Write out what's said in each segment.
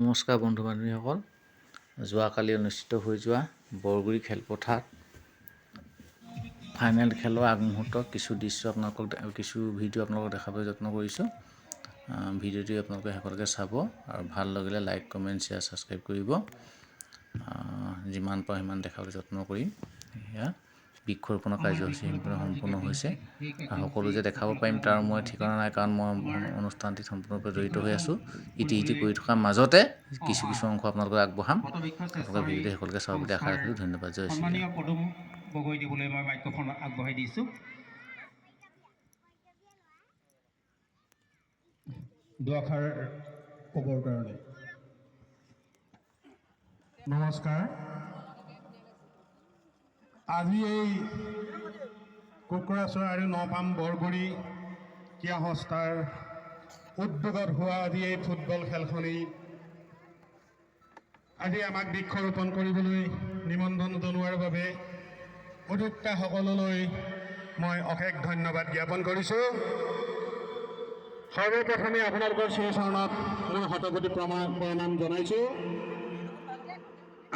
নমস্কাৰ বন্ধু বান্ধৱীসকল, যোৱাকালি অনুষ্ঠিত হৈ যোৱা বৰগুৰি খেলপথাৰত ফাইনেল খেলৰ আগমুহূৰ্তৰ কিছু দৃশ্য কিছু ভিডিঅ' আপোনালোকক দেখাবলৈ যত্ন কৰিছোঁ। ভিডিঅ'টি আপোনালোকে শেষলৈকে চাব আৰু ভাল লাগিলে লাইক, কমেণ্ট, শ্বেয়াৰ, ছাবস্ক্ৰাইব কৰিব। যিমান পাৰোঁ সিমান দেখাবলৈ যত্ন কৰিম। এয়া বৃক্ষৰোপণৰ কাৰ্যসূচী সম্পূৰ্ণ হৈছে আৰু সকলো যে দেখাব পাৰিম তাৰ মই ঠিকনা নাই, কাৰণ মই অনুষ্ঠানটিত সম্পূৰ্ণৰূপে জড়িত হৈ আছোঁ। ইতি কৰি থকাৰ মাজতে কিছু অংশ আপোনালোকক আগবঢ়াম। আপোনালোকে ভিডিঅ'টি শেষলৈকে চাব বুলি আশা ৰাখিলোঁ। ধন্যবাদ। জয় শ্ৰী ৰাম। পদুম গগৈ দিবলৈ মই মাইক্ৰফোন আগবঢ়াই দিছোঁ। দুআষাৰ ক'বৰ কাৰণে নমস্কাৰ। আজি এই কুকুৰাচৰ আৰু নপাম বৰগুৰি ক্ৰীড়া সংস্থাৰ উদ্যোগত হোৱা আজি এই ফুটবল খেলখনি আজি আমাক বৃক্ষৰোপণ কৰিবলৈ নিমন্ত্ৰণ জনোৱাৰ বাবে উদ্যোক্তাসকললৈ মই অশেষ ধন্যবাদ জ্ঞাপন কৰিছোঁ। সৰ্বপ্ৰথমে আপোনালোকৰ শ্ৰীচৰণত মই শতকোটি প্ৰণাম জনাইছোঁ।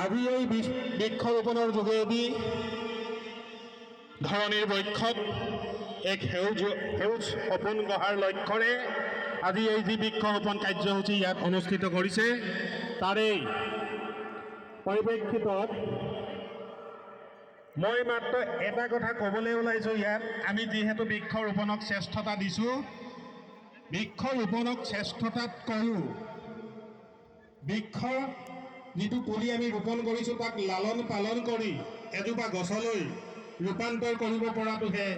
আজি এই বৃক্ষৰোপণৰ যোগেদি ধৰণীৰ বক্ষত এক সেউজ সপোন গঢ়াৰ লক্ষ্যৰে আজি এই যি বৃক্ষৰোপণ কাৰ্যসূচী ইয়াত অনুষ্ঠিত কৰিছে, তাৰেই পৰিপ্ৰেক্ষিতত মই মাত্ৰ এটা কথা ক'বলৈ ওলাইছোঁ। ইয়াত আমি যিহেতু বৃক্ষৰোপণক শ্ৰেষ্ঠতা দিছোঁ, বৃক্ষৰোপণক শ্ৰেষ্ঠতাতকৈও বৃক্ষ যিটো পুলি আমি ৰোপণ কৰিছোঁ তাক লালন পালন কৰি এজোপা গছলৈ ৰূপান্তৰ কৰিব পৰাটোহে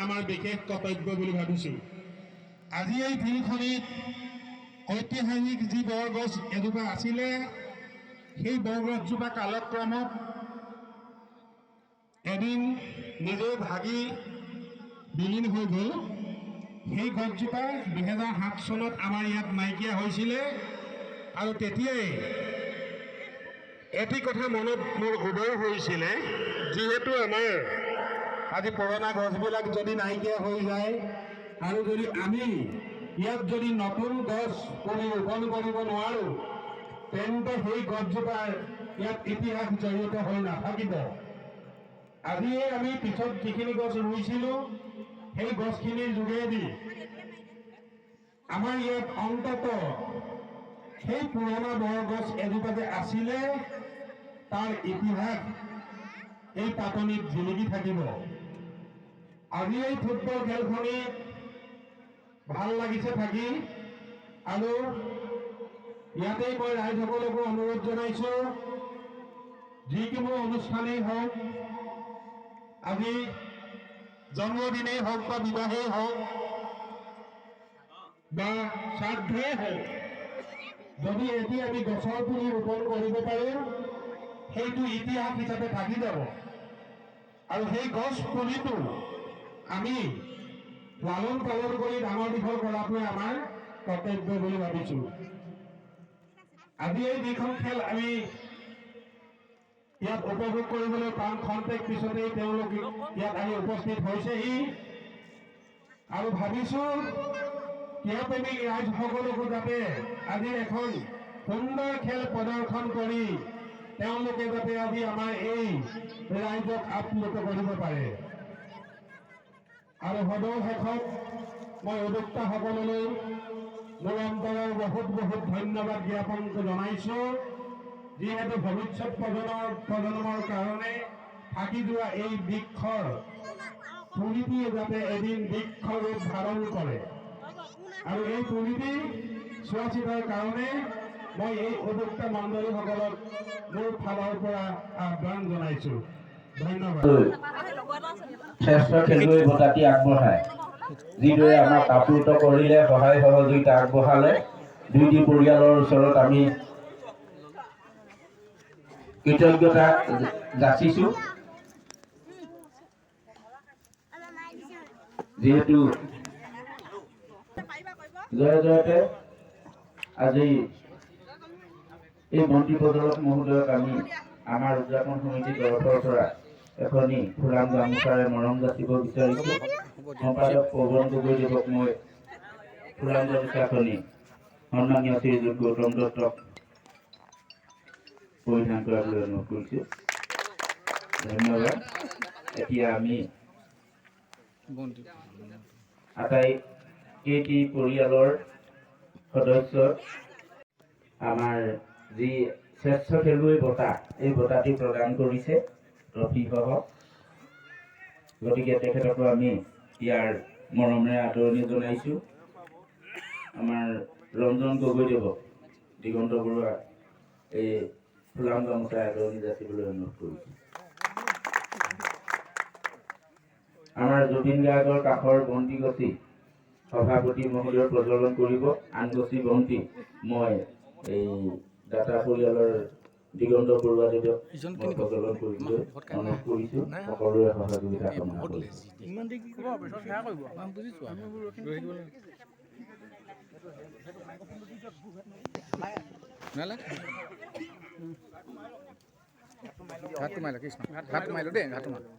আমাৰ বিশেষ কৰ্তব্য বুলি ভাবিছোঁ। আজি এই ফিল্ডখনিত ঐতিহাসিক যি বৰগছ এজোপা আছিলে, সেই বৰগছজোপা কালক্ৰমত এদিন নিজে ভাগি বিলীন হৈ গ'ল। সেই গছজোপা 2007 চনত আমাৰ ইয়াত নাইকিয়া হৈছিলে আৰু তেতিয়াই এটি কথা মনত মোৰ উদয় হৈছিলে, যিহেতু আমাৰ আজি পুৰণা গছবিলাক যদি নাইকিয়া হৈ যায় আৰু যদি আমি ইয়াত যদি নতুন গছ পুলি ৰোপণ কৰিব নোৱাৰোঁ, তেন্তে সেই গছজোপাৰ ইয়াত ইতিহাস জড়িত হৈ নাথাকিব। আজিয়ে আমি পিছত যিখিনি গছ ৰুইছিলোঁ, সেই গছখিনিৰ যোগেদি আমাৰ ইয়াত অন্ততঃ সেই পুৰণা বৰগছ এজোপা যে আছিলে তাৰ ইতিহাস এই পাতনিত জিলিকি থাকিব। আজি এই ফুটবল খেলখনি ভাল লাগিছে থাকি, আৰু ইয়াতেই মই ৰাইজসকলকো অনুৰোধ জনাইছোঁ, যিকোনো অনুষ্ঠানেই হওক, আজি জন্মদিনেই হওক বা বিবাহেই হওক বা শ্ৰাদ্ধই হওক, যদি এটি আমি গছৰ পুলি ৰোপণ কৰিব পাৰোঁ, সেইটো ইতিহাস হিচাপে থাকি যাব। আৰু সেই গছ পুলিটো আমি লালন পালন কৰি ডাঙৰ দীঘল কৰাটোৱে আমাৰ কৰ্তব্য বুলি ভাবিছোঁ। আজি এই যিখন খেল আমি ইয়াত উপভোগ কৰিবলৈ পাম, খন্তেক পিছতেই তেওঁলোক ইয়াত আহি উপস্থিত হৈছেহি, আৰু ভাবিছোঁ ক্ৰীড়াপ্ৰেমিক ৰাইজসকলকো যাতে আজি এখন সুন্দৰ খেল প্ৰদৰ্শন কৰি তেওঁলোকে যাতে আজি আমাৰ এই ৰাইজক আপ্লুত কৰিব পাৰে। আৰু সদৌ মই উদ্যোক্তাসকললৈ মোৰ অন্তৰৰ বহুত ধন্যবাদ জ্ঞাপন জনাইছোঁ, যিহেতু ভৱিষ্যত প্ৰজন্মৰ কাৰণে থাকি যোৱা এই বৃক্ষৰ পুলিটিয়ে যাতে এদিন বৃক্ষ ৰূপ ধাৰণ কৰে, আৰু এই পুলিটি চোৱা চিতাৰ কাৰণে মই এই উদ্যোক্তা মণ্ডলীসকলক মোৰ ফালৰ পৰা আহ্বান জনাইছোঁ। ধন্যবাদ। শ্ৰেষ্ঠ খেলুৱৈ বঁটাটি আগবঢ়ায়, যিদৰে আমাক আপ্লুত কৰিলে, সহায় সহযোগিতা আগবঢ়ালে, দুইটি পৰিয়ালৰ ওচৰত আমি কৃতজ্ঞতা যাচিছোঁ। যিহেতু জয়তে আজি এই মন্ত্ৰী পদক মহোদয়ক আমি আমাৰ উদযাপন সমিতিৰ তৰফৰ পৰা এখনি ফুলাম গামোচাৰে মৰম যাচিব বিচাৰিছোঁ। সম্পাদক পৱন গগৈদেৱক মই ফুলাম গামোচাখনি সন্মানীয় শ্ৰীযুত গৌতম দত্তক পৰিধান কৰিবলৈ অনুৰোধ কৰিছোঁ। ধন্যবাদ। এতিয়া আমি আটাইকেইটি পৰিয়ালৰ সদস্য আমাৰ যি শ্ৰেষ্ঠ খেলুৱৈ বঁটা, এই বঁটাটি প্ৰদান কৰিছে ট্ৰফিসহ। গতিকে তেখেতকো আমি ইয়াৰ মৰমেৰে আদৰণি জনাইছোঁ। আমাৰ ৰঞ্জন গগৈদেৱক দিগন্ত বৰুৱা এই ফুলাম গামোচাৰে আদৰণি যাচিবলৈ অনুৰোধ কৰিছোঁ। আমাৰ জুবিন গাৰ্গৰ কাষৰ বন্তি গছি সভাপতি মহোদয় প্ৰজ্বলন কৰিব। আন গছি বন্তি মই এই দাতা পৰিয়ালৰ দিগন্ত বৰুৱা দেৱক মই প্ৰজ্বলন কৰিবলৈ অনুৰোধ কৰিছোঁ। সকলোৰে সহযোগিতা কামনা কৰিছোঁ। ঘাটটো মাৰিলো কৃষ্ণ, ঘাটটো মাৰিলো দেই, ঘাটটো মাৰিলো।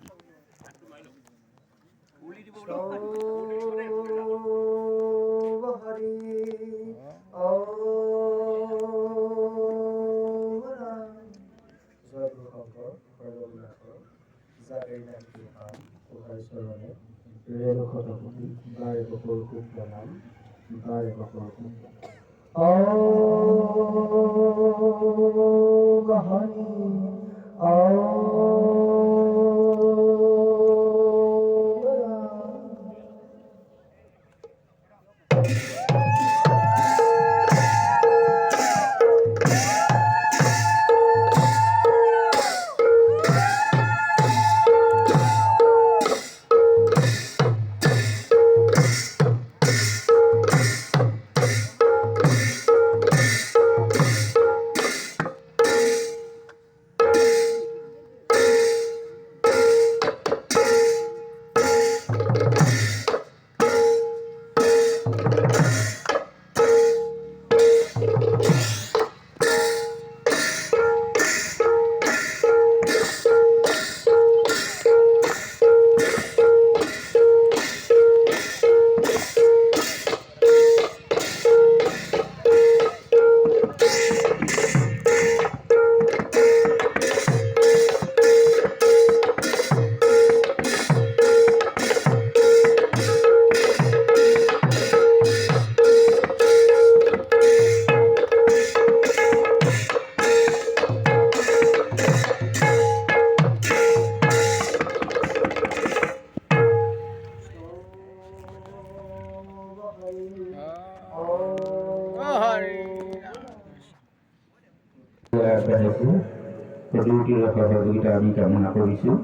সদুটিৰ সহযোগিতা আমি কামনা কৰিছোঁ।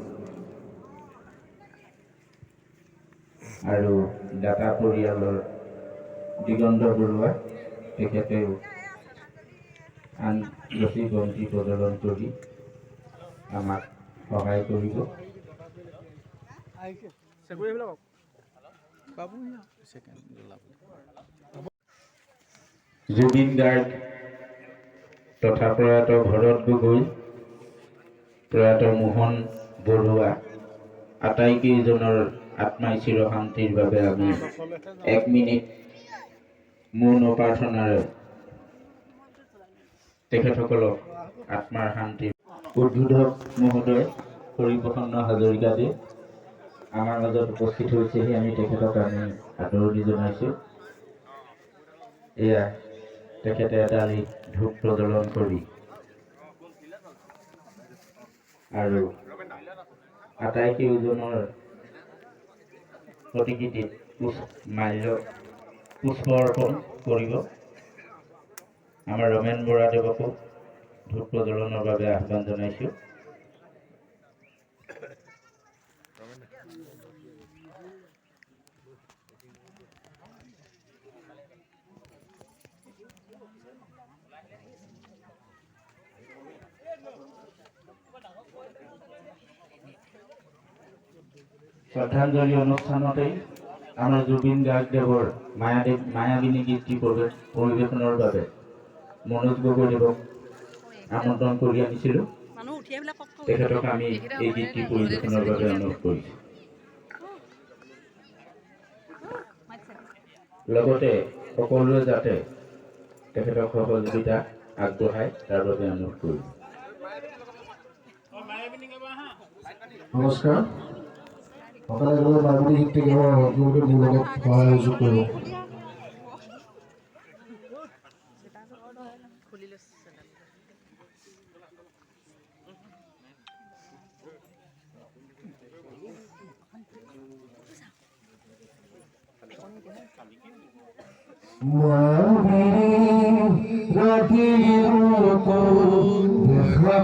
আৰু দাতা পৰিয়ালৰ দিগন্ত বৰুৱা তেখেতেও আন গছি বন্তি প্ৰজ্বলন কৰি আমাক সহায় কৰিব। জুবিন গাৰ্গ তথা প্ৰয়াত ভৰত গগৈ, প্ৰয়াত মোহন বৰুৱা আটাইকেইজনৰ আত্মাই চিৰশান্তিৰ বাবে আমি 1 মিনিট মৌন প্ৰাৰ্থনাৰে তেখেতসকলক আত্মাৰ শান্তি। উদ্বোধক মহোদয় হৰিপ্ৰসন্ন হাজৰিকাদেৱ আমাৰ মাজত উপস্থিত হৈছেহি। আমি তেখেতক আমি আদৰণি জনাইছোঁ। এয়া তেখেতে এডালি ধূপ প্ৰজ্বলন কৰি আৰু আটাইকেইজনৰ প্ৰতিকৃতিত পুষ্প অৰ্পণ কৰিব। আমাৰ ৰমেন বৰাদেৱকো ধূপ প্ৰজ্বলনৰ বাবে আহ্বান জনাইছোঁ। শ্ৰদ্ধাঞ্জলি অনুষ্ঠানতেই আমাৰ জুবিন গাৰ্গদেৱৰ মায়াবিনী গীতটি পৰিৱেশনৰ বাবে মনোজ গগৈদেৱক আমন্ত্ৰণ কৰি আনিছিলোঁ। তেখেতক আমি এই গীতটি পৰিৱেশনৰ বাবে অনুৰোধ কৰিছোঁ। লগতে সকলোৱে যাতে তেখেতক সহযোগিতা আগবঢ়ায় তাৰ বাবে অনুৰোধ কৰিছোঁ। নমস্কাৰ সকলে গ'লে মাজুলী গীতটি গাব আপোনালোকে মোৰ লগত সহায় সহযোগ কৰিব ৰাতি দেখা